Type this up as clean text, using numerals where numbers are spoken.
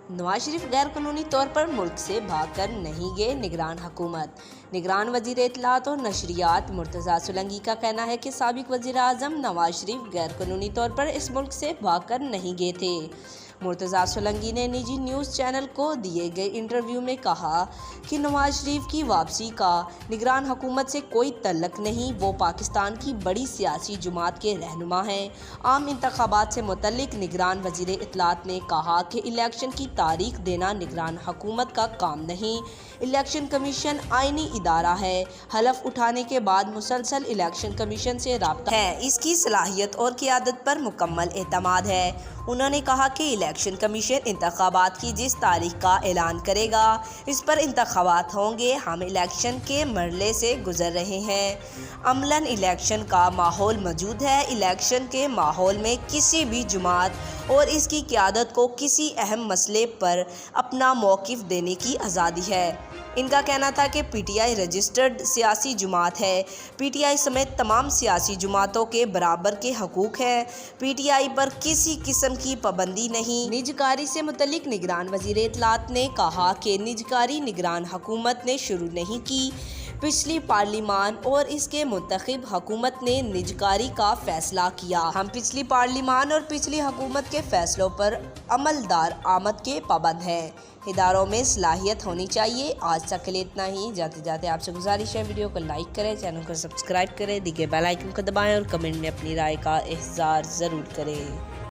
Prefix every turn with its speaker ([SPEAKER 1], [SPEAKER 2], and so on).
[SPEAKER 1] नवाज शरीफ गैर कानूनी तौर पर मुल्क से भागकर नहीं गए, निगरान हुकूमत। निगरान वजीर इत्तलात और नशरियात मुर्तज़ा सोलंकी का कहना है कि साबिक वजीर आज़म नवाज शरीफ गैर कानूनी तौर पर इस मुल्क से भागकर नहीं गए थे। मुर्तज़ा सोलंकी ने निजी न्यूज़ चैनल को दिए गए इंटरव्यू में कहा कि नवाज शरीफ की वापसी का निगरान हुकूमत से कोई तल्लक नहीं, वो पाकिस्तान की बड़ी सियासी जमात के रहनुमा हैं। आम इंतखाबात से मुतल्लिक निगरान वजीर इत्तलात ने कहा कि इलेक्शन की तारीख देना निगरान हुकूमत का काम नहीं, इलेक्शन कमीशन आईनी इदारा है। हलफ उठाने के बाद मुसलसल इलेक्शन कमीशन से राब्ता है, इसकी सलाहियत और क़ियादत पर मुकम्मल एतमाद है। उन्होंने कहा कि इलेक्शन कमीशन इंतखाबात की जिस तारीख का ऐलान करेगा इस पर इंतखाबात होंगे। हम इलेक्शन के मरहले से गुजर रहे हैं, अमलन इलेक्शन का माहौल मौजूद है। इलेक्शन के माहौल में किसी भी जमात और इसकी क़ियादत को किसी अहम मसले पर अपना मौक़िफ़ देने की आज़ादी है। इनका कहना था कि पीटीआई रजिस्टर्ड सियासी जमात है, पीटीआई समेत तमाम सियासी जमातों के बराबर के हकूक़ हैं, पीटीआई पर किसी किस्म की पाबंदी नहीं। निजकारी से मुतल्लिक निगरान वज़ीर इत्तलात ने कहा कि निजकारी निगरान हुकूमत ने शुरू नहीं की, पिछली पार्लिमान और इसके मुंतखब हुकूमत ने निजकारी का फैसला किया। हम पिछली पार्लिमान और पिछली हुकूमत के फैसलों पर अमलदार आमद के पाबंद हैं। इदारों में सलाहियत होनी चाहिए। आज तक के लिए इतना ही। जाते जाते आपसे गुजारिश है, वीडियो को लाइक करें, चैनल को सब्सक्राइब करें, दिखे बेल आइकन को दबाएं और कमेंट में अपनी राय का इज़हार ज़रूर करें।